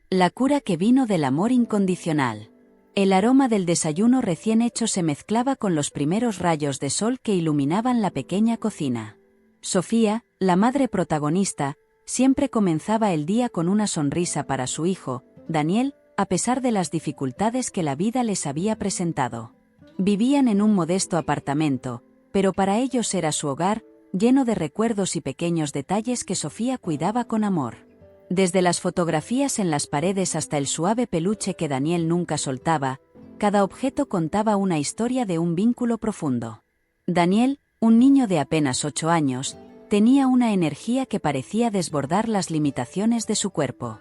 La cura que vino del amor incondicional. El aroma del desayuno recién hecho se mezclaba con los primeros rayos de sol que iluminaban la pequeña cocina. Sofía, la madre protagonista, siempre comenzaba el día con una sonrisa para su hijo, Daniel, a pesar de las dificultades que la vida les había presentado. Vivían en un modesto apartamento, pero para ellos era su hogar, lleno de recuerdos y pequeños detalles que Sofía cuidaba con amor. Desde las fotografías en las paredes hasta el suave peluche que Daniel nunca soltaba, cada objeto contaba una historia de un vínculo profundo. Daniel, un niño de apenas 8 años, tenía una energía que parecía desbordar las limitaciones de su cuerpo.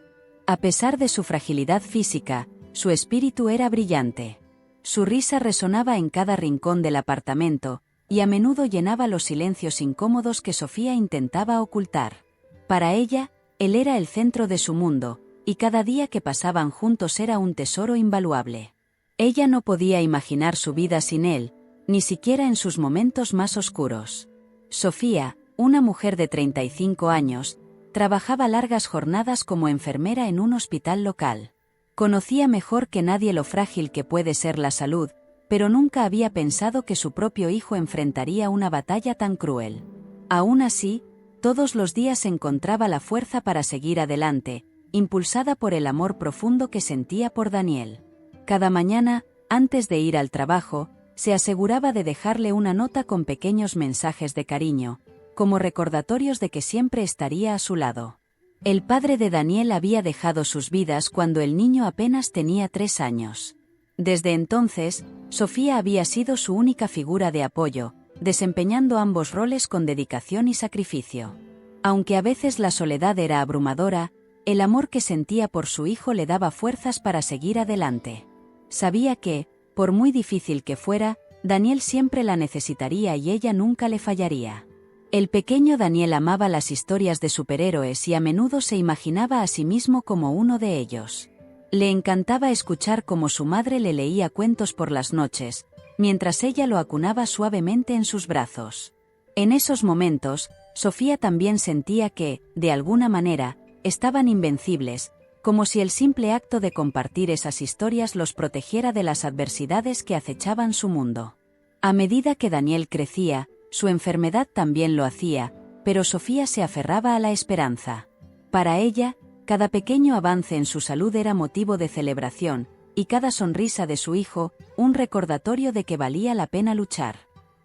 A pesar de su fragilidad física, su espíritu era brillante. Su risa resonaba en cada rincón del apartamento, y a menudo llenaba los silencios incómodos que Sofía intentaba ocultar. Para ella, él era el centro de su mundo, y cada día que pasaban juntos era un tesoro invaluable. Ella no podía imaginar su vida sin él, ni siquiera en sus momentos más oscuros. Sofía, una mujer de 35 años, trabajaba largas jornadas como enfermera en un hospital local. Conocía mejor que nadie lo frágil que puede ser la salud, pero nunca había pensado que su propio hijo enfrentaría una batalla tan cruel. Aún así, todos los días encontraba la fuerza para seguir adelante, impulsada por el amor profundo que sentía por Daniel. Cada mañana, antes de ir al trabajo, se aseguraba de dejarle una nota con pequeños mensajes de cariño, como recordatorios de que siempre estaría a su lado. El padre de Daniel había dejado sus vidas cuando el niño apenas tenía 3 años. Desde entonces, Sofía había sido su única figura de apoyo, desempeñando ambos roles con dedicación y sacrificio. Aunque a veces la soledad era abrumadora, el amor que sentía por su hijo le daba fuerzas para seguir adelante. Sabía que, por muy difícil que fuera, Daniel siempre la necesitaría y ella nunca le fallaría. El pequeño Daniel amaba las historias de superhéroes y a menudo se imaginaba a sí mismo como uno de ellos. Le encantaba escuchar cómo su madre le leía cuentos por las noches, mientras ella lo acunaba suavemente en sus brazos. En esos momentos, Sofía también sentía que, de alguna manera, estaban invencibles, como si el simple acto de compartir esas historias los protegiera de las adversidades que acechaban su mundo. A medida que Daniel crecía, su enfermedad también lo hacía, pero Sofía se aferraba a la esperanza. Para ella, cada pequeño avance en su salud era motivo de celebración, y cada sonrisa de su hijo, un recordatorio de que valía la pena luchar.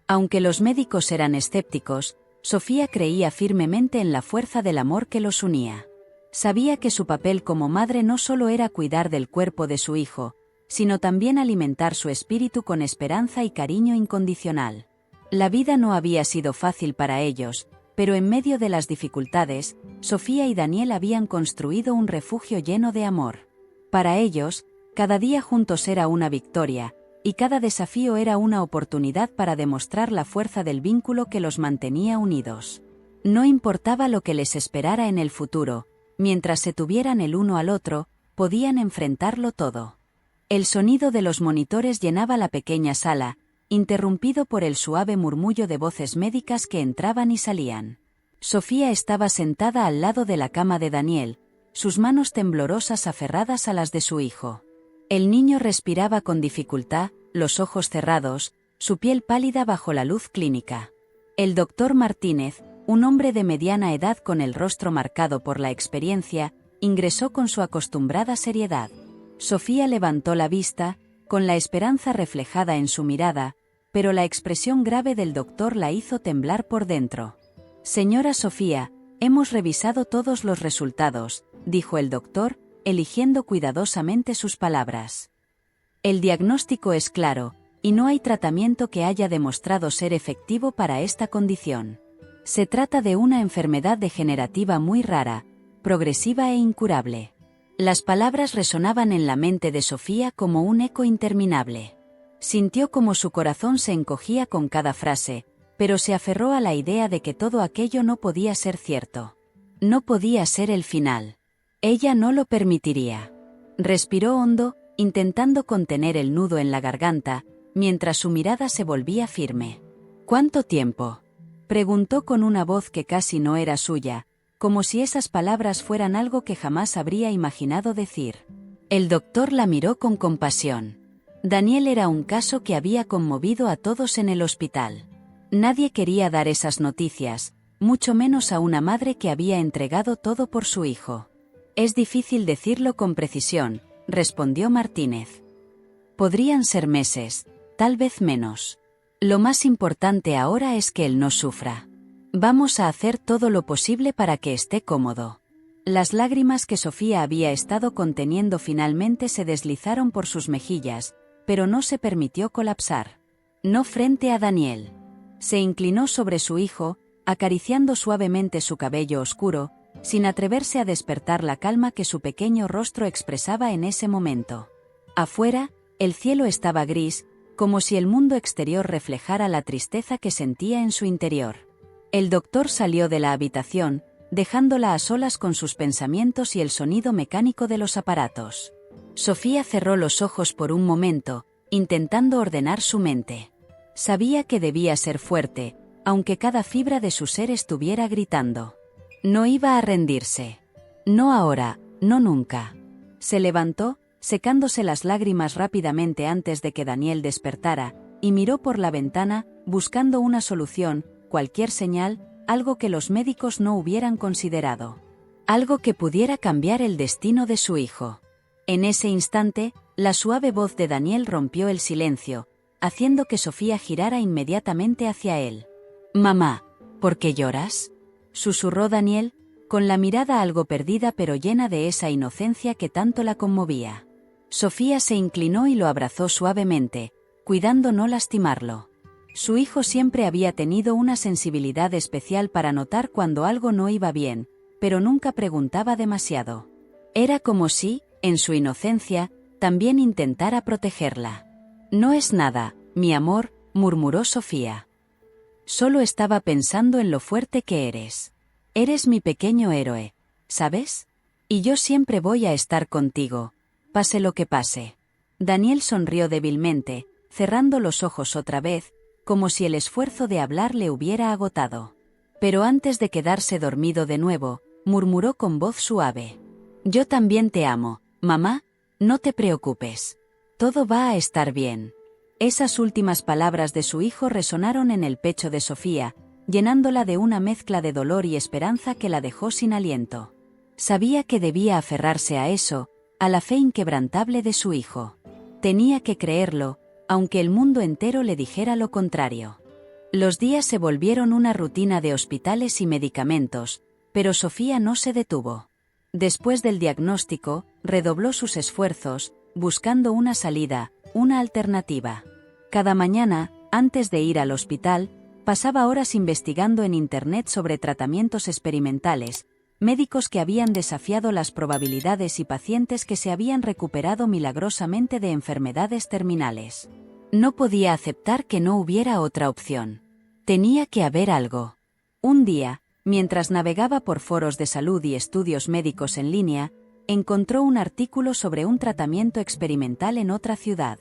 Aunque los médicos eran escépticos, Sofía creía firmemente en la fuerza del amor que los unía. Sabía que su papel como madre no solo era cuidar del cuerpo de su hijo, sino también alimentar su espíritu con esperanza y cariño incondicional. La vida no había sido fácil para ellos, pero en medio de las dificultades, Sofía y Daniel habían construido un refugio lleno de amor. Para ellos, cada día juntos era una victoria, y cada desafío era una oportunidad para demostrar la fuerza del vínculo que los mantenía unidos. No importaba lo que les esperara en el futuro, mientras se tuvieran el uno al otro, podían enfrentarlo todo. El sonido de los monitores llenaba la pequeña sala, interrumpido por el suave murmullo de voces médicas que entraban y salían. Sofía estaba sentada al lado de la cama de Daniel, sus manos temblorosas aferradas a las de su hijo. El niño respiraba con dificultad, los ojos cerrados, su piel pálida bajo la luz clínica. El doctor Martínez, un hombre de mediana edad con el rostro marcado por la experiencia, ingresó con su acostumbrada seriedad. Sofía levantó la vista, con la esperanza reflejada en su mirada, pero la expresión grave del doctor la hizo temblar por dentro. «Señora Sofía, hemos revisado todos los resultados», dijo el doctor, eligiendo cuidadosamente sus palabras. «El diagnóstico es claro, y no hay tratamiento que haya demostrado ser efectivo para esta condición. Se trata de una enfermedad degenerativa muy rara, progresiva e incurable». Las palabras resonaban en la mente de Sofía como un eco interminable. Sintió como su corazón se encogía con cada frase, pero se aferró a la idea de que todo aquello no podía ser cierto. No podía ser el final. Ella no lo permitiría. Respiró hondo, intentando contener el nudo en la garganta, mientras su mirada se volvía firme. «¿Cuánto tiempo?», preguntó con una voz que casi no era suya, como si esas palabras fueran algo que jamás habría imaginado decir. El doctor la miró con compasión. Daniel era un caso que había conmovido a todos en el hospital. Nadie quería dar esas noticias, mucho menos a una madre que había entregado todo por su hijo. Es difícil decirlo con precisión, respondió Martínez. Podrían ser meses, tal vez menos. Lo más importante ahora es que él no sufra. Vamos a hacer todo lo posible para que esté cómodo. Las lágrimas que Sofía había estado conteniendo finalmente se deslizaron por sus mejillas, pero no se permitió colapsar. No frente a Daniel. Se inclinó sobre su hijo, acariciando suavemente su cabello oscuro, sin atreverse a despertar la calma que su pequeño rostro expresaba en ese momento. Afuera, el cielo estaba gris, como si el mundo exterior reflejara la tristeza que sentía en su interior. El doctor salió de la habitación, dejándola a solas con sus pensamientos y el sonido mecánico de los aparatos. Sofía cerró los ojos por un momento, intentando ordenar su mente. Sabía que debía ser fuerte, aunque cada fibra de su ser estuviera gritando. No iba a rendirse. No ahora, no nunca. Se levantó, secándose las lágrimas rápidamente antes de que Daniel despertara, y miró por la ventana, buscando una solución, cualquier señal, algo que los médicos no hubieran considerado. Algo que pudiera cambiar el destino de su hijo. En ese instante, la suave voz de Daniel rompió el silencio, haciendo que Sofía girara inmediatamente hacia él. «Mamá, ¿por qué lloras?», susurró Daniel, con la mirada algo perdida pero llena de esa inocencia que tanto la conmovía. Sofía se inclinó y lo abrazó suavemente, cuidando no lastimarlo. Su hijo siempre había tenido una sensibilidad especial para notar cuando algo no iba bien, pero nunca preguntaba demasiado. Era como si, en su inocencia, también intentara protegerla. «No es nada, mi amor», murmuró Sofía. «Solo estaba pensando en lo fuerte que eres. Eres mi pequeño héroe, ¿sabes? Y yo siempre voy a estar contigo, pase lo que pase». Daniel sonrió débilmente, cerrando los ojos otra vez, como si el esfuerzo de hablar le hubiera agotado. Pero antes de quedarse dormido de nuevo, murmuró con voz suave. «Yo también te amo, mamá, no te preocupes. Todo va a estar bien». Esas últimas palabras de su hijo resonaron en el pecho de Sofía, llenándola de una mezcla de dolor y esperanza que la dejó sin aliento. Sabía que debía aferrarse a eso, a la fe inquebrantable de su hijo. Tenía que creerlo, aunque el mundo entero le dijera lo contrario. Los días se volvieron una rutina de hospitales y medicamentos, pero Sofía no se detuvo. Después del diagnóstico, redobló sus esfuerzos, buscando una salida, una alternativa. Cada mañana, antes de ir al hospital, pasaba horas investigando en Internet sobre tratamientos experimentales, médicos que habían desafiado las probabilidades y pacientes que se habían recuperado milagrosamente de enfermedades terminales. No podía aceptar que no hubiera otra opción. Tenía que haber algo. Un día, mientras navegaba por foros de salud y estudios médicos en línea, encontró un artículo sobre un tratamiento experimental en otra ciudad.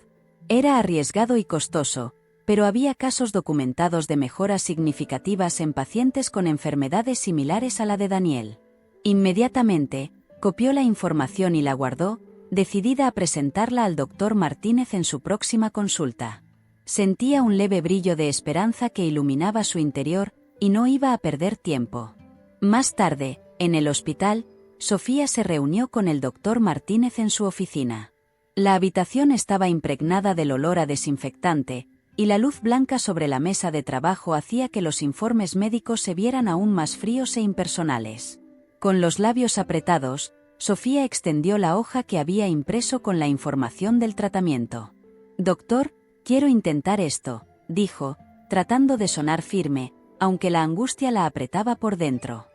Era arriesgado y costoso, pero había casos documentados de mejoras significativas en pacientes con enfermedades similares a la de Daniel. Inmediatamente, copió la información y la guardó, decidida a presentarla al doctor Martínez en su próxima consulta. Sentía un leve brillo de esperanza que iluminaba su interior, y no iba a perder tiempo. Más tarde, en el hospital, Sofía se reunió con el doctor Martínez en su oficina. La habitación estaba impregnada del olor a desinfectante, y la luz blanca sobre la mesa de trabajo hacía que los informes médicos se vieran aún más fríos e impersonales. Con los labios apretados, Sofía extendió la hoja que había impreso con la información del tratamiento. «Doctor, quiero intentar esto», dijo, tratando de sonar firme, aunque la angustia la apretaba por dentro.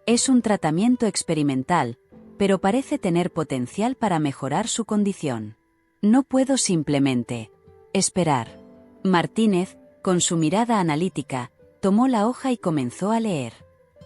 «Es un tratamiento experimental, pero parece tener potencial para mejorar su condición. No puedo simplemente esperar». Martínez, con su mirada analítica, tomó la hoja y comenzó a leer.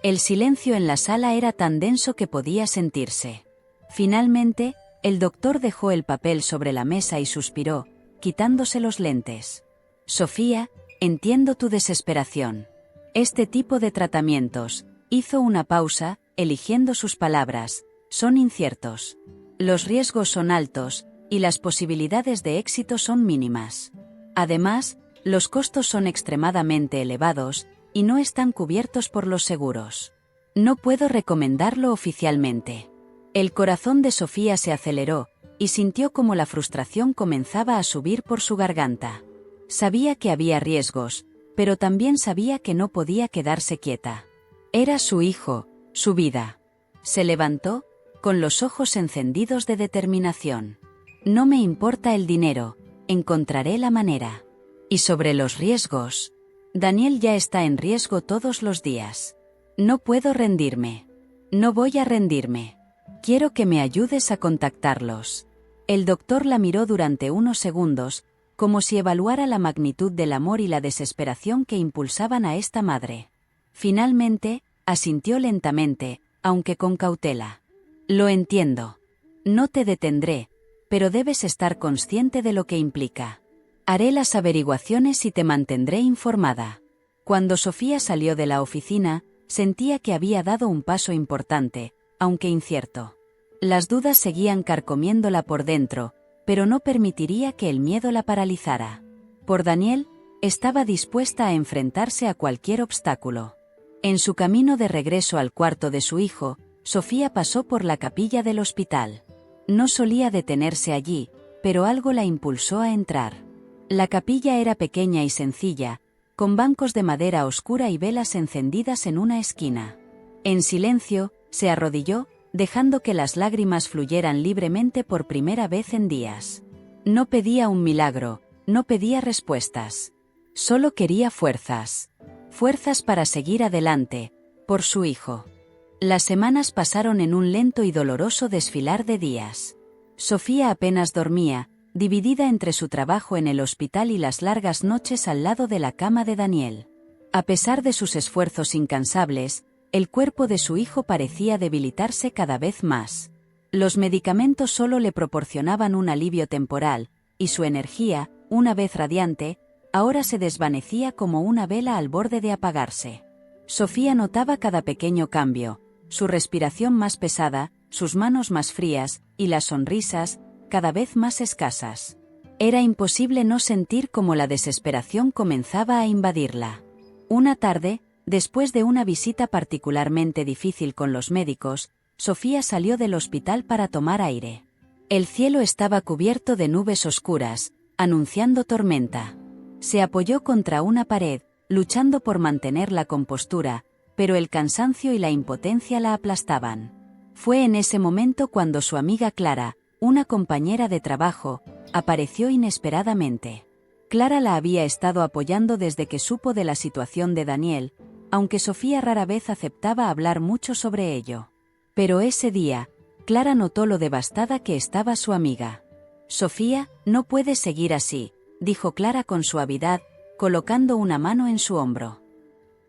El silencio en la sala era tan denso que podía sentirse. Finalmente, el doctor dejó el papel sobre la mesa y suspiró, quitándose los lentes. «Sofía, entiendo tu desesperación. Este tipo de tratamientos», hizo una pausa, eligiendo sus palabras, son inciertos. Los riesgos son altos, y las posibilidades de éxito son mínimas. Además, los costos son extremadamente elevados, y no están cubiertos por los seguros. No puedo recomendarlo oficialmente. El corazón de Sofía se aceleró, y sintió como la frustración comenzaba a subir por su garganta. Sabía que había riesgos, pero también sabía que no podía quedarse quieta. Era su hijo, su vida. Se levantó, con los ojos encendidos de determinación. No me importa el dinero, encontraré la manera. Y sobre los riesgos. Daniel ya está en riesgo todos los días. No puedo rendirme. No voy a rendirme. Quiero que me ayudes a contactarlos. El doctor la miró durante unos segundos, como si evaluara la magnitud del amor y la desesperación que impulsaban a esta madre. Finalmente, asintió lentamente, aunque con cautela. Lo entiendo. No te detendré, pero debes estar consciente de lo que implica. Haré las averiguaciones y te mantendré informada. Cuando Sofía salió de la oficina, sentía que había dado un paso importante, aunque incierto. Las dudas seguían carcomiéndola por dentro, pero no permitiría que el miedo la paralizara. Por Daniel, estaba dispuesta a enfrentarse a cualquier obstáculo. En su camino de regreso al cuarto de su hijo, Sofía pasó por la capilla del hospital. No solía detenerse allí, pero algo la impulsó a entrar. La capilla era pequeña y sencilla, con bancos de madera oscura y velas encendidas en una esquina. En silencio, se arrodilló, dejando que las lágrimas fluyeran libremente por primera vez en días. No pedía un milagro, no pedía respuestas. Solo quería fuerzas. Fuerzas para seguir adelante, por su hijo. Las semanas pasaron en un lento y doloroso desfilar de días. Sofía apenas dormía, dividida entre su trabajo en el hospital y las largas noches al lado de la cama de Daniel. A pesar de sus esfuerzos incansables, el cuerpo de su hijo parecía debilitarse cada vez más. Los medicamentos solo le proporcionaban un alivio temporal, y su energía, una vez radiante, ahora se desvanecía como una vela al borde de apagarse. Sofía notaba cada pequeño cambio, su respiración más pesada, sus manos más frías, y las sonrisas, cada vez más escasas. Era imposible no sentir cómo la desesperación comenzaba a invadirla. Una tarde, después de una visita particularmente difícil con los médicos, Sofía salió del hospital para tomar aire. El cielo estaba cubierto de nubes oscuras, anunciando tormenta. Se apoyó contra una pared, luchando por mantener la compostura, pero el cansancio y la impotencia la aplastaban. Fue en ese momento cuando su amiga Clara, una compañera de trabajo, apareció inesperadamente. Clara la había estado apoyando desde que supo de la situación de Daniel, aunque Sofía rara vez aceptaba hablar mucho sobre ello. Pero ese día, Clara notó lo devastada que estaba su amiga. «Sofía, no puedes seguir así», dijo Clara con suavidad, colocando una mano en su hombro.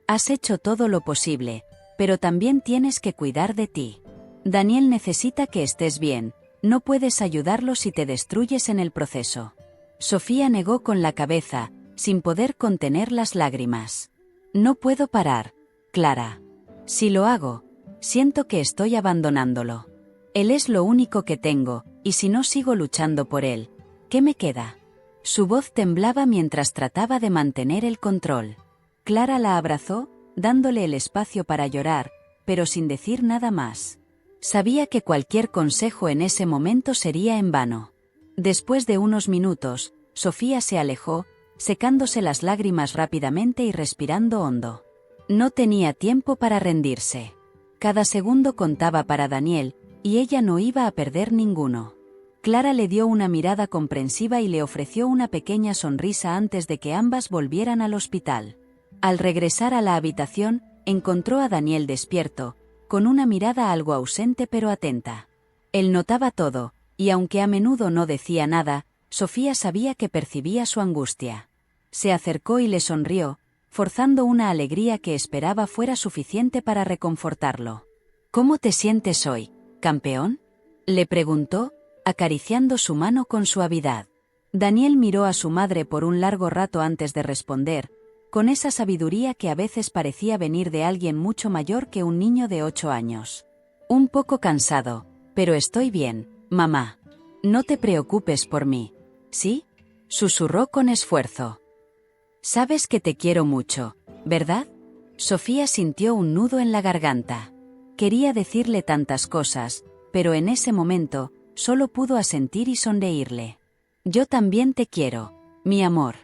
«Has hecho todo lo posible, pero también tienes que cuidar de ti. Daniel necesita que estés bien, no puedes ayudarlo si te destruyes en el proceso». Sofía negó con la cabeza, sin poder contener las lágrimas. «No puedo parar, Clara. Si lo hago, siento que estoy abandonándolo. Él es lo único que tengo, y si no sigo luchando por él, ¿qué me queda?». Su voz temblaba mientras trataba de mantener el control. Clara la abrazó, dándole el espacio para llorar, pero sin decir nada más. Sabía que cualquier consejo en ese momento sería en vano. Después de unos minutos, Sofía se alejó, secándose las lágrimas rápidamente y respirando hondo. No tenía tiempo para rendirse. Cada segundo contaba para Daniel, y ella no iba a perder ninguno. Clara le dio una mirada comprensiva y le ofreció una pequeña sonrisa antes de que ambas volvieran al hospital. Al regresar a la habitación, encontró a Daniel despierto, con una mirada algo ausente pero atenta. Él notaba todo, y aunque a menudo no decía nada, Sofía sabía que percibía su angustia. Se acercó y le sonrió, forzando una alegría que esperaba fuera suficiente para reconfortarlo. «¿Cómo te sientes hoy, campeón?», le preguntó, acariciando su mano con suavidad. Daniel miró a su madre por un largo rato antes de responder, con esa sabiduría que a veces parecía venir de alguien mucho mayor que un niño de 8 años. Un poco cansado, pero estoy bien, mamá. No te preocupes por mí. ¿Sí? Susurró con esfuerzo. Sabes que te quiero mucho, ¿verdad? Sofía sintió un nudo en la garganta. Quería decirle tantas cosas, pero en ese momento, solo pudo asentir y sonreírle. Yo también te quiero, mi amor.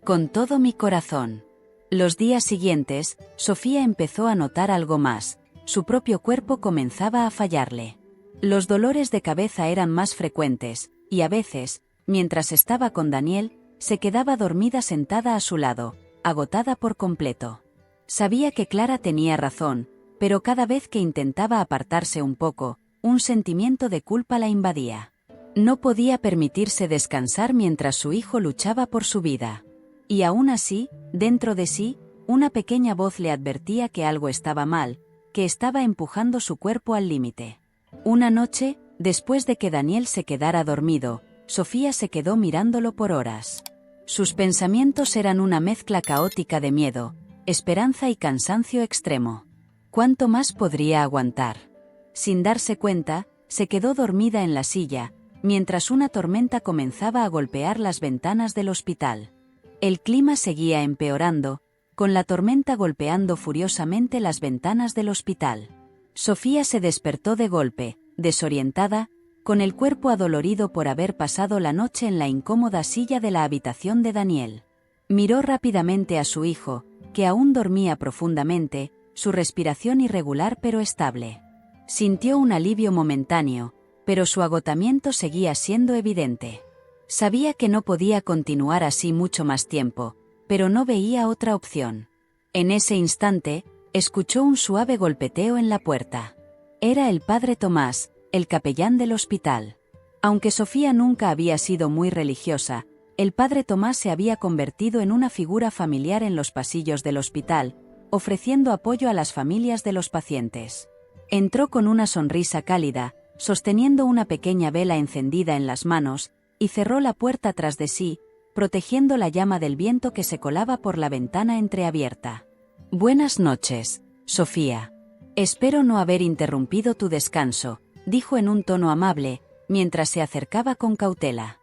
Con todo mi corazón. Los días siguientes, Sofía empezó a notar algo más. Su propio cuerpo comenzaba a fallarle. Los dolores de cabeza eran más frecuentes, y a veces, mientras estaba con Daniel, se quedaba dormida sentada a su lado, agotada por completo. Sabía que Clara tenía razón, pero cada vez que intentaba apartarse un poco, un sentimiento de culpa la invadía. No podía permitirse descansar mientras su hijo luchaba por su vida. Y aún así, dentro de sí, una pequeña voz le advertía que algo estaba mal, que estaba empujando su cuerpo al límite. Una noche, después de que Daniel se quedara dormido, Sofía se quedó mirándolo por horas. Sus pensamientos eran una mezcla caótica de miedo, esperanza y cansancio extremo. ¿Cuánto más podría aguantar? Sin darse cuenta, se quedó dormida en la silla, mientras una tormenta comenzaba a golpear las ventanas del hospital. El clima seguía empeorando, con la tormenta golpeando furiosamente las ventanas del hospital. Sofía se despertó de golpe, desorientada, con el cuerpo adolorido por haber pasado la noche en la incómoda silla de la habitación de Daniel. Miró rápidamente a su hijo, que aún dormía profundamente, su respiración irregular pero estable. Sintió un alivio momentáneo, pero su agotamiento seguía siendo evidente. Sabía que no podía continuar así mucho más tiempo, pero no veía otra opción. En ese instante, escuchó un suave golpeteo en la puerta. Era el padre Tomás, el capellán del hospital. Aunque Sofía nunca había sido muy religiosa, el padre Tomás se había convertido en una figura familiar en los pasillos del hospital, ofreciendo apoyo a las familias de los pacientes. Entró con una sonrisa cálida, sosteniendo una pequeña vela encendida en las manos, y cerró la puerta tras de sí, protegiendo la llama del viento que se colaba por la ventana entreabierta. «Buenas noches, Sofía. Espero no haber interrumpido tu descanso», dijo en un tono amable, mientras se acercaba con cautela.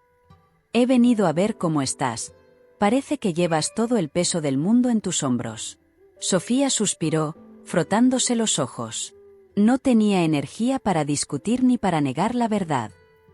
«He venido a ver cómo estás. Parece que llevas todo el peso del mundo en tus hombros». Sofía suspiró, frotándose los ojos. No tenía energía para discutir ni para negar la verdad.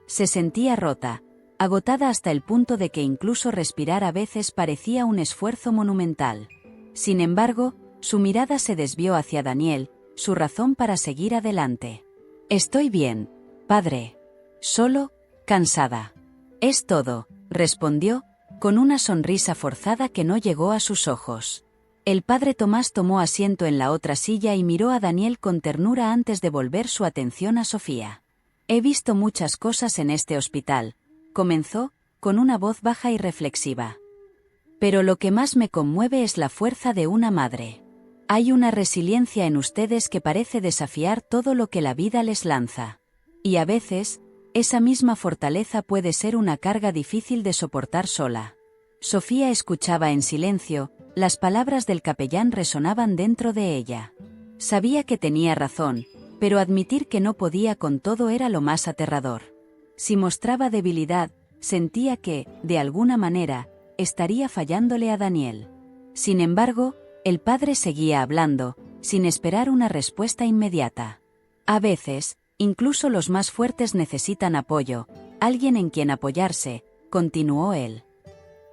Se sentía rota, agotada hasta el punto de que incluso respirar a veces parecía un esfuerzo monumental. Sin embargo, su mirada se desvió hacia Daniel, su razón para seguir adelante. «Estoy bien, padre. Solo, cansada. Es todo», respondió, con una sonrisa forzada que no llegó a sus ojos. El padre Tomás tomó asiento en la otra silla y miró a Daniel con ternura antes de volver su atención a Sofía. «He visto muchas cosas en este hospital», comenzó, con una voz baja y reflexiva. «Pero lo que más me conmueve es la fuerza de una madre. Hay una resiliencia en ustedes que parece desafiar todo lo que la vida les lanza. Y a veces, esa misma fortaleza puede ser una carga difícil de soportar sola». Sofía escuchaba en silencio, las palabras del capellán resonaban dentro de ella. Sabía que tenía razón, pero admitir que no podía con todo era lo más aterrador. Si mostraba debilidad, sentía que, de alguna manera, estaría fallándole a Daniel. Sin embargo, el padre seguía hablando, sin esperar una respuesta inmediata. «A veces, incluso los más fuertes necesitan apoyo, alguien en quien apoyarse», continuó él.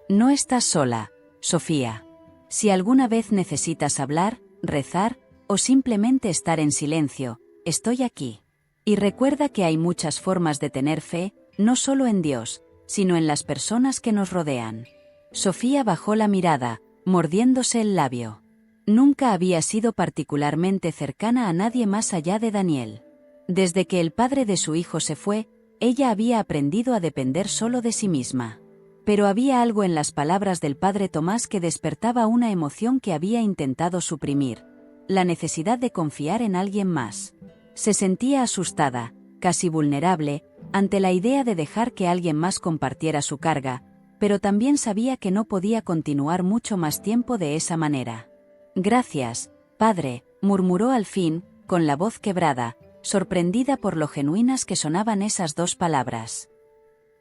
«No estás sola, Sofía. Si alguna vez necesitas hablar, rezar, o simplemente estar en silencio, estoy aquí. Y recuerda que hay muchas formas de tener fe, no solo en Dios, sino en las personas que nos rodean». Sofía bajó la mirada, mordiéndose el labio. Nunca había sido particularmente cercana a nadie más allá de Daniel. Desde que el padre de su hijo se fue, ella había aprendido a depender solo de sí misma. Pero había algo en las palabras del padre Tomás que despertaba una emoción que había intentado suprimir: la necesidad de confiar en alguien más. Se sentía asustada, casi vulnerable, ante la idea de dejar que alguien más compartiera su carga, pero también sabía que no podía continuar mucho más tiempo de esa manera. Gracias, padre, murmuró al fin, con la voz quebrada, sorprendida por lo genuinas que sonaban esas dos palabras.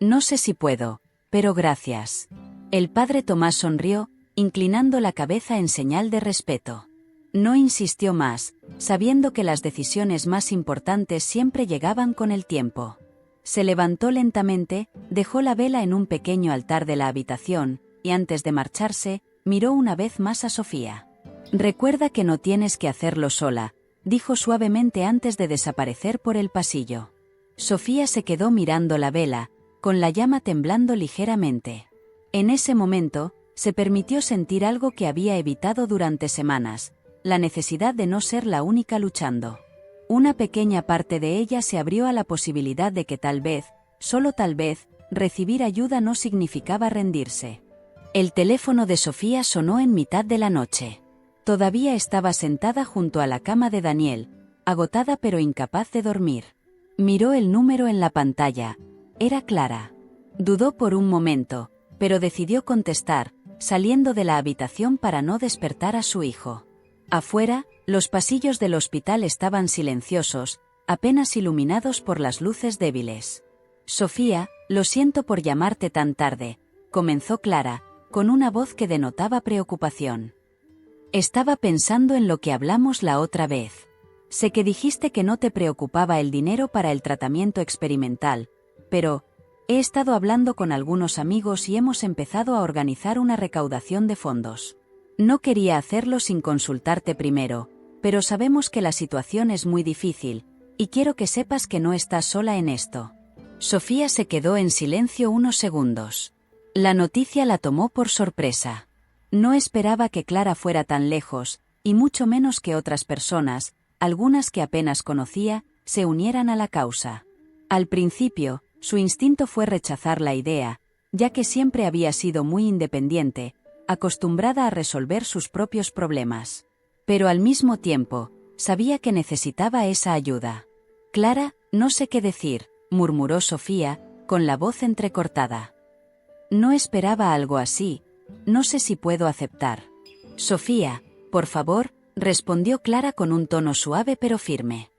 No sé si puedo, pero gracias. El padre Tomás sonrió, inclinando la cabeza en señal de respeto. No insistió más, sabiendo que las decisiones más importantes siempre llegaban con el tiempo. Se levantó lentamente, dejó la vela en un pequeño altar de la habitación, y antes de marcharse, miró una vez más a Sofía. Recuerda que no tienes que hacerlo sola, dijo suavemente antes de desaparecer por el pasillo. Sofía se quedó mirando la vela, con la llama temblando ligeramente. En ese momento, se permitió sentir algo que había evitado durante semanas, la necesidad de no ser la única luchando. Una pequeña parte de ella se abrió a la posibilidad de que tal vez, solo tal vez, recibir ayuda no significaba rendirse. El teléfono de Sofía sonó en mitad de la noche. Todavía estaba sentada junto a la cama de Daniel, agotada pero incapaz de dormir. Miró el número en la pantalla. Era Clara. Dudó por un momento, pero decidió contestar, saliendo de la habitación para no despertar a su hijo. Afuera, los pasillos del hospital estaban silenciosos, apenas iluminados por las luces débiles. Sofía, lo siento por llamarte tan tarde, comenzó Clara, con una voz que denotaba preocupación. Estaba pensando en lo que hablamos la otra vez. Sé que dijiste que no te preocupaba el dinero para el tratamiento experimental, pero he estado hablando con algunos amigos y hemos empezado a organizar una recaudación de fondos. No quería hacerlo sin consultarte primero, pero sabemos que la situación es muy difícil, y quiero que sepas que no estás sola en esto. Sofía se quedó en silencio unos segundos. La noticia la tomó por sorpresa. No esperaba que Clara fuera tan lejos, y mucho menos que otras personas, algunas que apenas conocía, se unieran a la causa. Al principio, su instinto fue rechazar la idea, ya que siempre había sido muy independiente, acostumbrada a resolver sus propios problemas. Pero al mismo tiempo, sabía que necesitaba esa ayuda. Clara, no sé qué decir, murmuró Sofía, con la voz entrecortada. No esperaba algo así, no sé si puedo aceptar. Sofía, por favor, respondió Clara con un tono suave pero firme.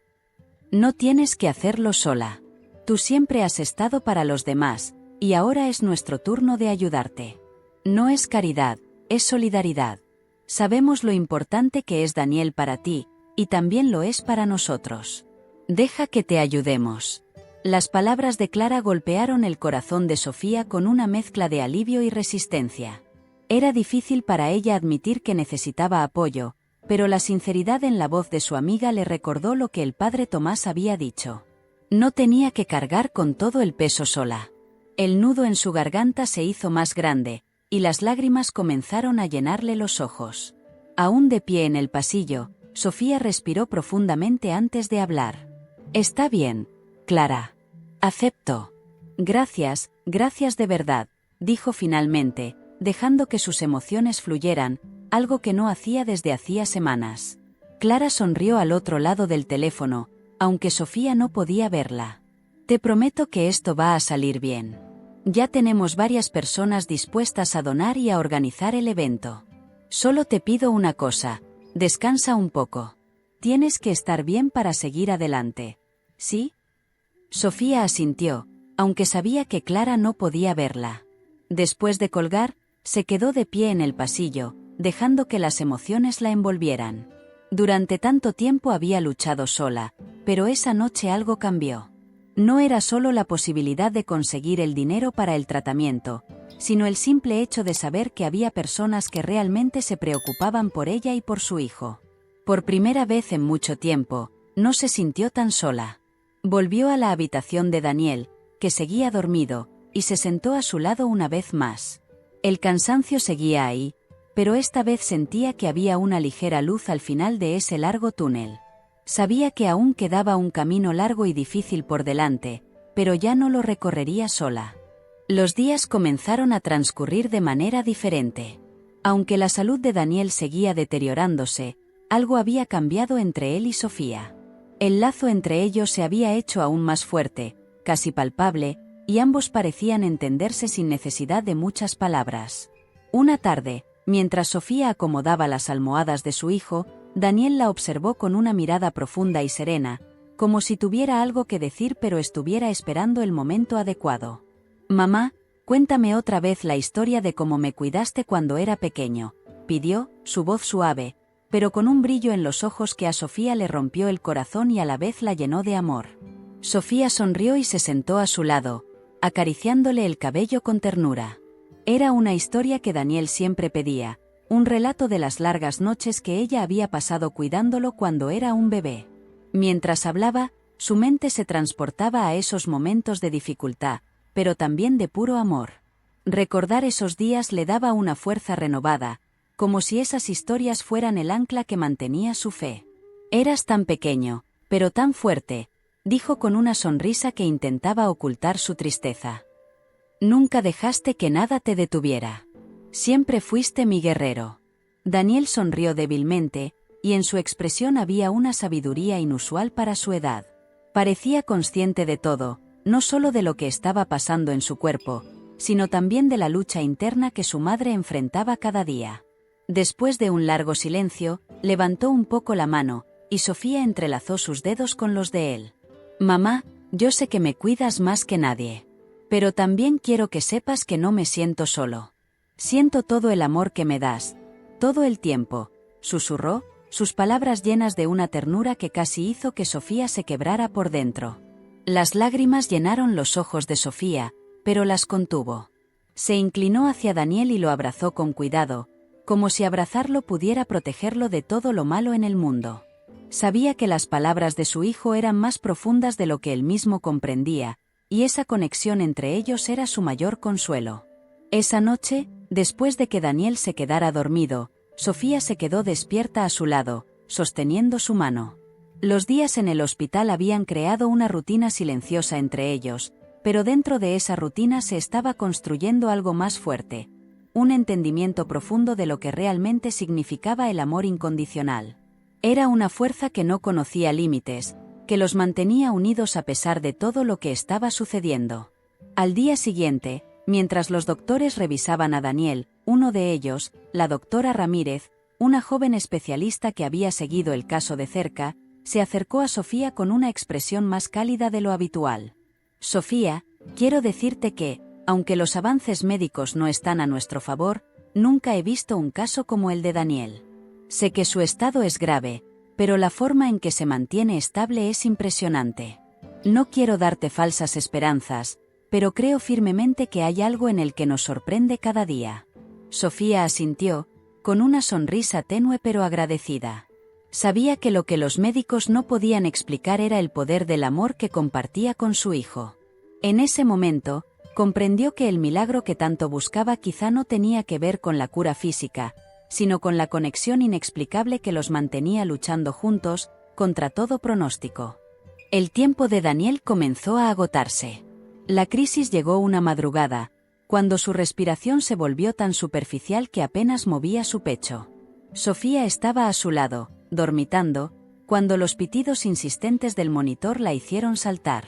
No tienes que hacerlo sola. Tú siempre has estado para los demás, y ahora es nuestro turno de ayudarte. No es caridad, es solidaridad. Sabemos lo importante que es Daniel para ti, y también lo es para nosotros. Deja que te ayudemos. Las palabras de Clara golpearon el corazón de Sofía con una mezcla de alivio y resistencia. Era difícil para ella admitir que necesitaba apoyo, pero la sinceridad en la voz de su amiga le recordó lo que el padre Tomás había dicho. No tenía que cargar con todo el peso sola. El nudo en su garganta se hizo más grande, y las lágrimas comenzaron a llenarle los ojos. Aún de pie en el pasillo, Sofía respiró profundamente antes de hablar. Está bien, Clara. Acepto. Gracias, gracias de verdad, dijo finalmente, dejando que sus emociones fluyeran, algo que no hacía desde hacía semanas. Clara sonrió al otro lado del teléfono, aunque Sofía no podía verla. Te prometo que esto va a salir bien. Ya tenemos varias personas dispuestas a donar y a organizar el evento. Solo te pido una cosa, descansa un poco. Tienes que estar bien para seguir adelante. ¿Sí? Sofía asintió, aunque sabía que Clara no podía verla. Después de colgar, se quedó de pie en el pasillo, dejando que las emociones la envolvieran. Durante tanto tiempo había luchado sola, pero esa noche algo cambió. No era solo la posibilidad de conseguir el dinero para el tratamiento, sino el simple hecho de saber que había personas que realmente se preocupaban por ella y por su hijo. Por primera vez en mucho tiempo, no se sintió tan sola. Volvió a la habitación de Daniel, que seguía dormido, y se sentó a su lado una vez más. El cansancio seguía ahí, pero esta vez sentía que había una ligera luz al final de ese largo túnel. Sabía que aún quedaba un camino largo y difícil por delante, pero ya no lo recorrería sola. Los días comenzaron a transcurrir de manera diferente. Aunque la salud de Daniel seguía deteriorándose, algo había cambiado entre él y Sofía. El lazo entre ellos se había hecho aún más fuerte, casi palpable, y ambos parecían entenderse sin necesidad de muchas palabras. Una tarde, mientras Sofía acomodaba las almohadas de su hijo, Daniel la observó con una mirada profunda y serena, como si tuviera algo que decir pero estuviera esperando el momento adecuado. «Mamá, cuéntame otra vez la historia de cómo me cuidaste cuando era pequeño», pidió, su voz suave, pero con un brillo en los ojos que a Sofía le rompió el corazón y a la vez la llenó de amor. Sofía sonrió y se sentó a su lado, acariciándole el cabello con ternura. Era una historia que Daniel siempre pedía, un relato de las largas noches que ella había pasado cuidándolo cuando era un bebé. Mientras hablaba, su mente se transportaba a esos momentos de dificultad, pero también de puro amor. Recordar esos días le daba una fuerza renovada, como si esas historias fueran el ancla que mantenía su fe. «Eras tan pequeño, pero tan fuerte», dijo con una sonrisa que intentaba ocultar su tristeza. «Nunca dejaste que nada te detuviera. Siempre fuiste mi guerrero». Daniel sonrió débilmente, y en su expresión había una sabiduría inusual para su edad. Parecía consciente de todo, no solo de lo que estaba pasando en su cuerpo, sino también de la lucha interna que su madre enfrentaba cada día. Después de un largo silencio, levantó un poco la mano, y Sofía entrelazó sus dedos con los de él. «Mamá, yo sé que me cuidas más que nadie. Pero también quiero que sepas que no me siento solo. Siento todo el amor que me das, todo el tiempo», susurró, sus palabras llenas de una ternura que casi hizo que Sofía se quebrara por dentro. Las lágrimas llenaron los ojos de Sofía, pero las contuvo. Se inclinó hacia Daniel y lo abrazó con cuidado, como si abrazarlo pudiera protegerlo de todo lo malo en el mundo. Sabía que las palabras de su hijo eran más profundas de lo que él mismo comprendía, y esa conexión entre ellos era su mayor consuelo. Esa noche, después de que Daniel se quedara dormido, Sofía se quedó despierta a su lado, sosteniendo su mano. Los días en el hospital habían creado una rutina silenciosa entre ellos, pero dentro de esa rutina se estaba construyendo algo más fuerte, un entendimiento profundo de lo que realmente significaba el amor incondicional. Era una fuerza que no conocía límites, que los mantenía unidos a pesar de todo lo que estaba sucediendo. Al día siguiente, mientras los doctores revisaban a Daniel, uno de ellos, la doctora Ramírez, una joven especialista que había seguido el caso de cerca, se acercó a Sofía con una expresión más cálida de lo habitual. «Sofía, quiero decirte que, aunque los avances médicos no están a nuestro favor, nunca he visto un caso como el de Daniel. Sé que su estado es grave, pero la forma en que se mantiene estable es impresionante. No quiero darte falsas esperanzas, pero creo firmemente que hay algo en el que nos sorprende cada día». Sofía asintió, con una sonrisa tenue pero agradecida. Sabía que lo que los médicos no podían explicar era el poder del amor que compartía con su hijo. En ese momento, comprendió que el milagro que tanto buscaba quizá no tenía que ver con la cura física, sino con la conexión inexplicable que los mantenía luchando juntos, contra todo pronóstico. El tiempo de Daniel comenzó a agotarse. La crisis llegó una madrugada, cuando su respiración se volvió tan superficial que apenas movía su pecho. Sofía estaba a su lado, dormitando, cuando los pitidos insistentes del monitor la hicieron saltar.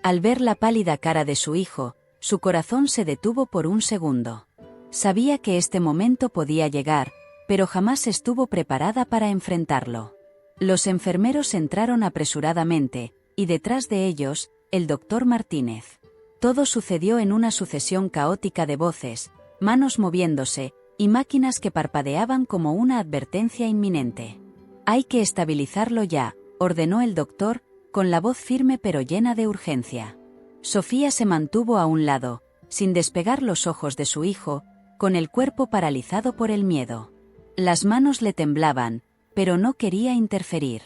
Al ver la pálida cara de su hijo, su corazón se detuvo por un segundo. Sabía que este momento podía llegar, pero jamás estuvo preparada para enfrentarlo. Los enfermeros entraron apresuradamente, y detrás de ellos, el doctor Martínez. Todo sucedió en una sucesión caótica de voces, manos moviéndose, y máquinas que parpadeaban como una advertencia inminente. «Hay que estabilizarlo ya», ordenó el doctor, con la voz firme pero llena de urgencia. Sofía se mantuvo a un lado, sin despegar los ojos de su hijo, con el cuerpo paralizado por el miedo. Las manos le temblaban, pero no quería interferir.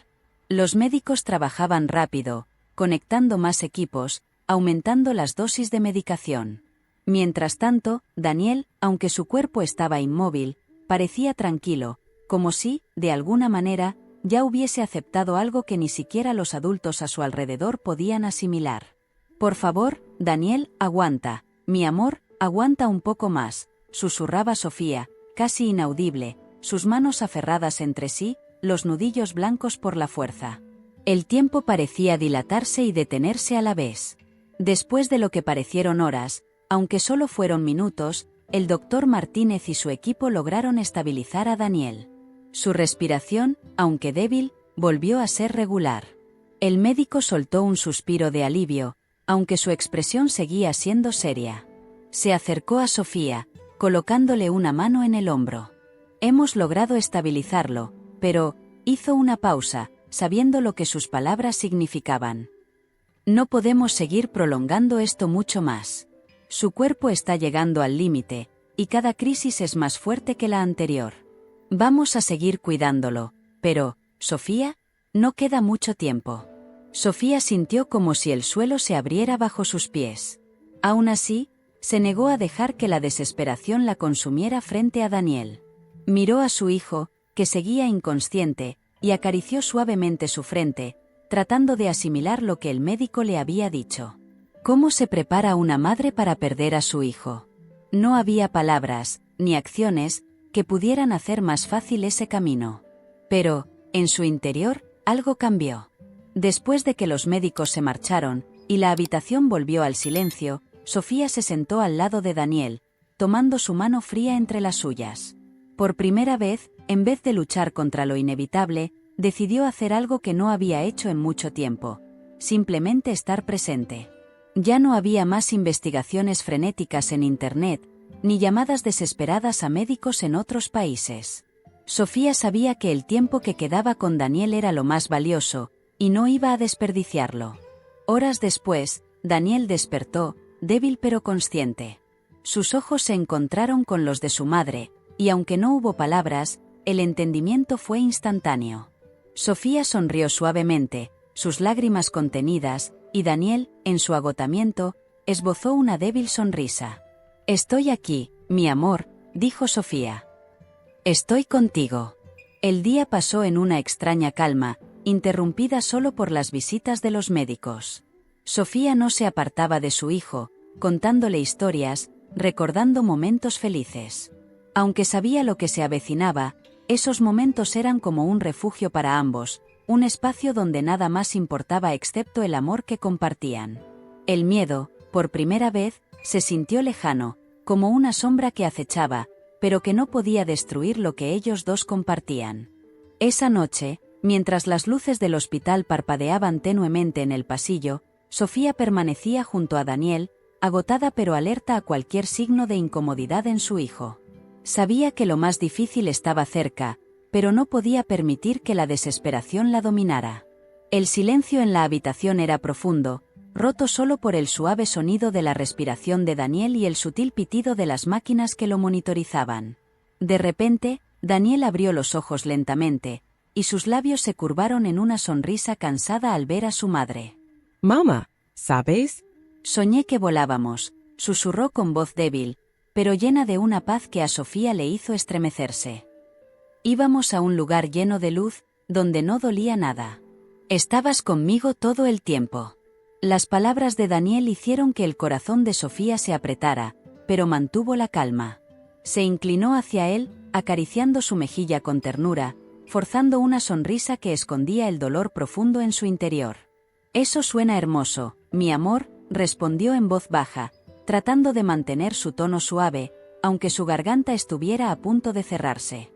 Los médicos trabajaban rápido, conectando más equipos, aumentando las dosis de medicación. Mientras tanto, Daniel, aunque su cuerpo estaba inmóvil, parecía tranquilo, como si, de alguna manera, ya hubiese aceptado algo que ni siquiera los adultos a su alrededor podían asimilar. «Por favor, Daniel, aguanta, mi amor, aguanta un poco más», susurraba Sofía, casi inaudible, sus manos aferradas entre sí, los nudillos blancos por la fuerza. El tiempo parecía dilatarse y detenerse a la vez. Después de lo que parecieron horas, aunque solo fueron minutos, el doctor Martínez y su equipo lograron estabilizar a Daniel. Su respiración, aunque débil, volvió a ser regular. El médico soltó un suspiro de alivio, aunque su expresión seguía siendo seria. Se acercó a Sofía, colocándole una mano en el hombro. «Hemos logrado estabilizarlo, pero», hizo una pausa, sabiendo lo que sus palabras significaban. «No podemos seguir prolongando esto mucho más. Su cuerpo está llegando al límite, y cada crisis es más fuerte que la anterior. Vamos a seguir cuidándolo, pero, Sofía, no queda mucho tiempo». Sofía sintió como si el suelo se abriera bajo sus pies. Aún así, se negó a dejar que la desesperación la consumiera frente a Daniel. Miró a su hijo, que seguía inconsciente, y acarició suavemente su frente, tratando de asimilar lo que el médico le había dicho. ¿Cómo se prepara una madre para perder a su hijo? No había palabras, ni acciones, que pudieran hacer más fácil ese camino. Pero, en su interior, algo cambió. Después de que los médicos se marcharon, y la habitación volvió al silencio, Sofía se sentó al lado de Daniel, tomando su mano fría entre las suyas. Por primera vez, en vez de luchar contra lo inevitable, decidió hacer algo que no había hecho en mucho tiempo: simplemente estar presente. Ya no había más investigaciones frenéticas en Internet, ni llamadas desesperadas a médicos en otros países. Sofía sabía que el tiempo que quedaba con Daniel era lo más valioso, y no iba a desperdiciarlo. Horas después, Daniel despertó, débil pero consciente. Sus ojos se encontraron con los de su madre, y aunque no hubo palabras, el entendimiento fue instantáneo. Sofía sonrió suavemente, sus lágrimas contenidas, y Daniel, en su agotamiento, esbozó una débil sonrisa. «Estoy aquí, mi amor», dijo Sofía. «Estoy contigo». El día pasó en una extraña calma, interrumpida solo por las visitas de los médicos. Sofía no se apartaba de su hijo, contándole historias, recordando momentos felices. Aunque sabía lo que se avecinaba, esos momentos eran como un refugio para ambos, un espacio donde nada más importaba excepto el amor que compartían. El miedo, por primera vez, se sintió lejano, como una sombra que acechaba, pero que no podía destruir lo que ellos dos compartían. Esa noche, mientras las luces del hospital parpadeaban tenuemente en el pasillo, Sofía permanecía junto a Daniel, agotada pero alerta a cualquier signo de incomodidad en su hijo. Sabía que lo más difícil estaba cerca, pero no podía permitir que la desesperación la dominara. El silencio en la habitación era profundo, roto solo por el suave sonido de la respiración de Daniel y el sutil pitido de las máquinas que lo monitorizaban. De repente, Daniel abrió los ojos lentamente, y sus labios se curvaron en una sonrisa cansada al ver a su madre. «Mamá, ¿sabes? Soñé que volábamos», susurró con voz débil, pero llena de una paz que a Sofía le hizo estremecerse. «Íbamos a un lugar lleno de luz, donde no dolía nada. Estabas conmigo todo el tiempo». Las palabras de Daniel hicieron que el corazón de Sofía se apretara, pero mantuvo la calma. Se inclinó hacia él, acariciando su mejilla con ternura, forzando una sonrisa que escondía el dolor profundo en su interior. «Eso suena hermoso, mi amor», respondió en voz baja, tratando de mantener su tono suave, aunque su garganta estuviera a punto de cerrarse.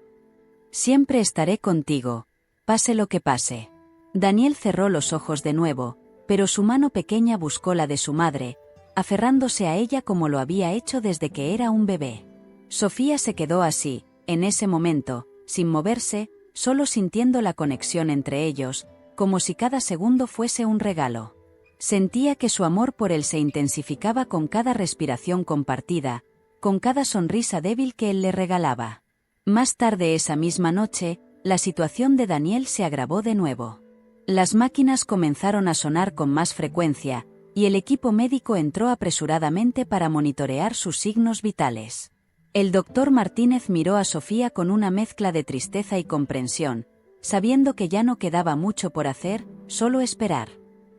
«Siempre estaré contigo, pase lo que pase». Daniel cerró los ojos de nuevo, pero su mano pequeña buscó la de su madre, aferrándose a ella como lo había hecho desde que era un bebé. Sofía se quedó así, en ese momento, sin moverse, solo sintiendo la conexión entre ellos, como si cada segundo fuese un regalo. Sentía que su amor por él se intensificaba con cada respiración compartida, con cada sonrisa débil que él le regalaba. Más tarde esa misma noche, la situación de Daniel se agravó de nuevo. Las máquinas comenzaron a sonar con más frecuencia, y el equipo médico entró apresuradamente para monitorear sus signos vitales. El doctor Martínez miró a Sofía con una mezcla de tristeza y comprensión, sabiendo que ya no quedaba mucho por hacer, solo esperar.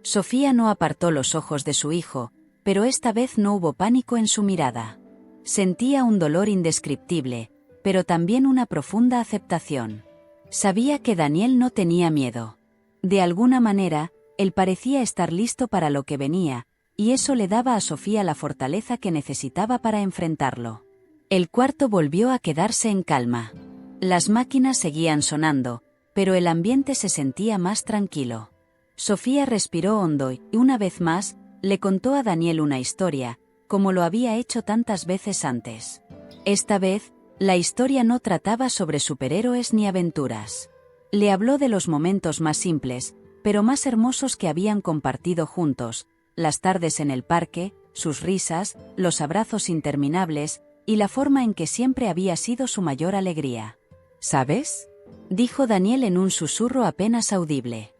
Sofía no apartó los ojos de su hijo, pero esta vez no hubo pánico en su mirada. Sentía un dolor indescriptible, pero también una profunda aceptación. Sabía que Daniel no tenía miedo. De alguna manera, él parecía estar listo para lo que venía, y eso le daba a Sofía la fortaleza que necesitaba para enfrentarlo. El cuarto volvió a quedarse en calma. Las máquinas seguían sonando, pero el ambiente se sentía más tranquilo. Sofía respiró hondo y, una vez más, le contó a Daniel una historia, como lo había hecho tantas veces antes. Esta vez, la historia no trataba sobre superhéroes ni aventuras. Le habló de los momentos más simples, pero más hermosos que habían compartido juntos, las tardes en el parque, sus risas, los abrazos interminables, y la forma en que siempre había sido su mayor alegría. ¿Sabes? Dijo Daniel en un susurro apenas audible.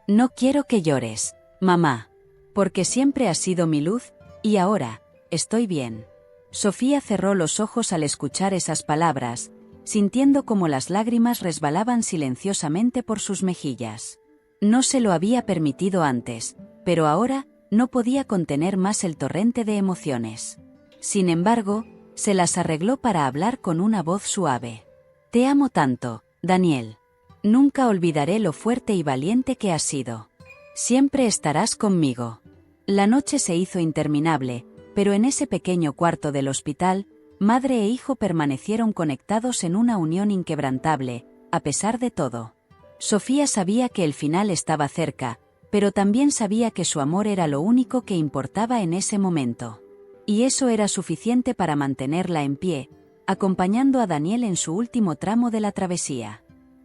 No quiero que llores, mamá, porque siempre has sido mi luz, y ahora, estoy bien. Sofía cerró los ojos al escuchar esas palabras, sintiendo como las lágrimas resbalaban silenciosamente por sus mejillas. No se lo había permitido antes, pero ahora, no podía contener más el torrente de emociones. Sin embargo, se las arregló para hablar con una voz suave. Te amo tanto, Daniel. Nunca olvidaré lo fuerte y valiente que has sido. Siempre estarás conmigo. La noche se hizo interminable, pero en ese pequeño cuarto del hospital, madre e hijo permanecieron conectados en una unión inquebrantable, a pesar de todo. Sofía sabía que el final estaba cerca, pero también sabía que su amor era lo único que importaba en ese momento. Y eso era suficiente para mantenerla en pie, acompañando a Daniel en su último tramo de la travesía.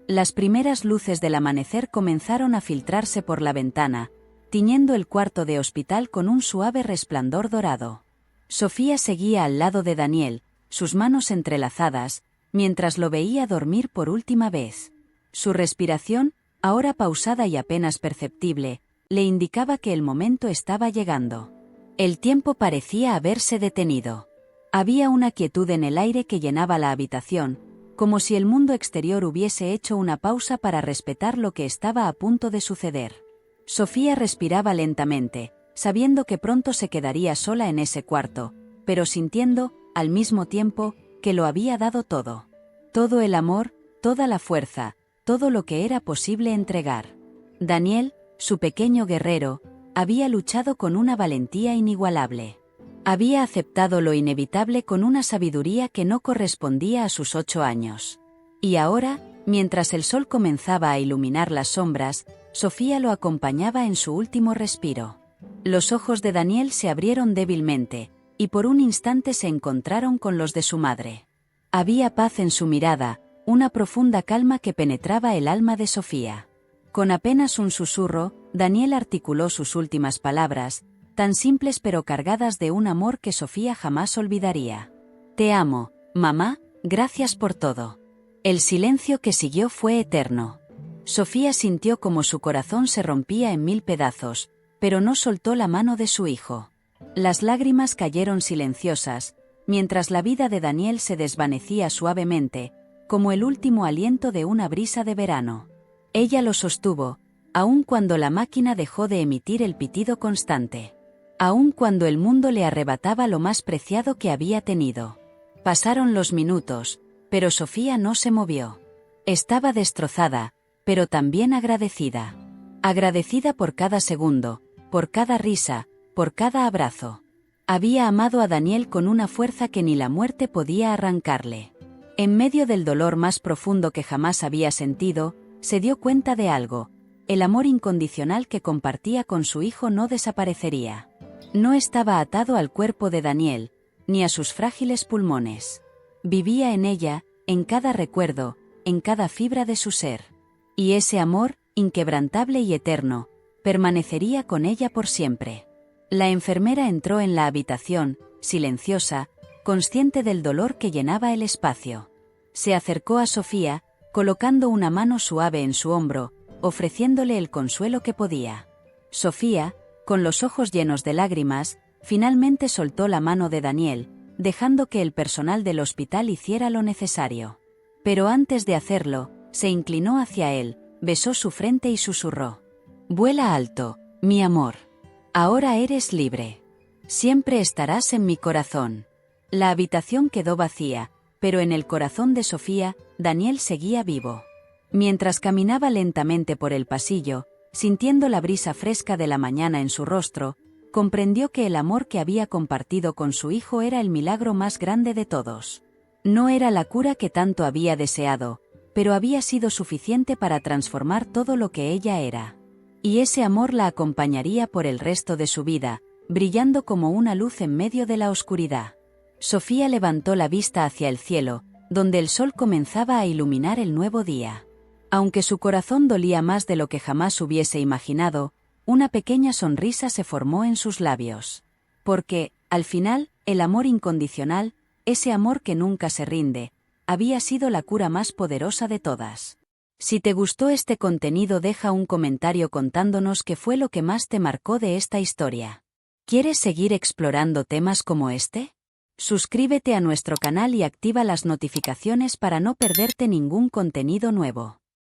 Las primeras luces del amanecer comenzaron a filtrarse por la ventana, tiñendo el cuarto de hospital con un suave resplandor dorado. Sofía seguía al lado de Daniel, sus manos entrelazadas, mientras lo veía dormir por última vez. Su respiración, ahora pausada y apenas perceptible, le indicaba que el momento estaba llegando. El tiempo parecía haberse detenido. Había una quietud en el aire que llenaba la habitación, como si el mundo exterior hubiese hecho una pausa para respetar lo que estaba a punto de suceder. Sofía respiraba lentamente, sabiendo que pronto se quedaría sola en ese cuarto, pero sintiendo, al mismo tiempo, que lo había dado todo. Todo el amor, toda la fuerza, todo lo que era posible entregar. Daniel, su pequeño guerrero, había luchado con una valentía inigualable. Había aceptado lo inevitable con una sabiduría que no correspondía a sus 8 años. Y ahora, mientras el sol comenzaba a iluminar las sombras, Sofía lo acompañaba en su último respiro. Los ojos de Daniel se abrieron débilmente, y por un instante se encontraron con los de su madre. Había paz en su mirada, una profunda calma que penetraba el alma de Sofía. Con apenas un susurro, Daniel articuló sus últimas palabras, tan simples pero cargadas de un amor que Sofía jamás olvidaría. Te amo, mamá, gracias por todo. El silencio que siguió fue eterno. Sofía sintió como su corazón se rompía en 1000 pedazos, pero no soltó la mano de su hijo. Las lágrimas cayeron silenciosas, mientras la vida de Daniel se desvanecía suavemente, como el último aliento de una brisa de verano. Ella lo sostuvo, aun cuando la máquina dejó de emitir el pitido constante. Aun cuando el mundo le arrebataba lo más preciado que había tenido. Pasaron los minutos, pero Sofía no se movió. Estaba destrozada, pero también agradecida. Agradecida por cada segundo, por cada risa, por cada abrazo. Había amado a Daniel con una fuerza que ni la muerte podía arrancarle. En medio del dolor más profundo que jamás había sentido, se dio cuenta de algo: el amor incondicional que compartía con su hijo no desaparecería. No estaba atado al cuerpo de Daniel, ni a sus frágiles pulmones. Vivía en ella, en cada recuerdo, en cada fibra de su ser. Y ese amor, inquebrantable y eterno, permanecería con ella por siempre. La enfermera entró en la habitación, silenciosa, consciente del dolor que llenaba el espacio. Se acercó a Sofía, colocando una mano suave en su hombro, ofreciéndole el consuelo que podía. Sofía, con los ojos llenos de lágrimas, finalmente soltó la mano de Daniel, dejando que el personal del hospital hiciera lo necesario. Pero antes de hacerlo, se inclinó hacia él, besó su frente y susurró: «Vuela alto, mi amor. Ahora eres libre. Siempre estarás en mi corazón». La habitación quedó vacía, pero en el corazón de Sofía, Daniel seguía vivo. Mientras caminaba lentamente por el pasillo, sintiendo la brisa fresca de la mañana en su rostro, comprendió que el amor que había compartido con su hijo era el milagro más grande de todos. No era la cura que tanto había deseado, pero había sido suficiente para transformar todo lo que ella era. Y ese amor la acompañaría por el resto de su vida, brillando como una luz en medio de la oscuridad. Sofía levantó la vista hacia el cielo, donde el sol comenzaba a iluminar el nuevo día. Aunque su corazón dolía más de lo que jamás hubiese imaginado, una pequeña sonrisa se formó en sus labios. Porque, al final, el amor incondicional, ese amor que nunca se rinde, había sido la cura más poderosa de todas. Si te gustó este contenido, deja un comentario contándonos qué fue lo que más te marcó de esta historia. ¿Quieres seguir explorando temas como este? Suscríbete a nuestro canal y activa las notificaciones para no perderte ningún contenido nuevo.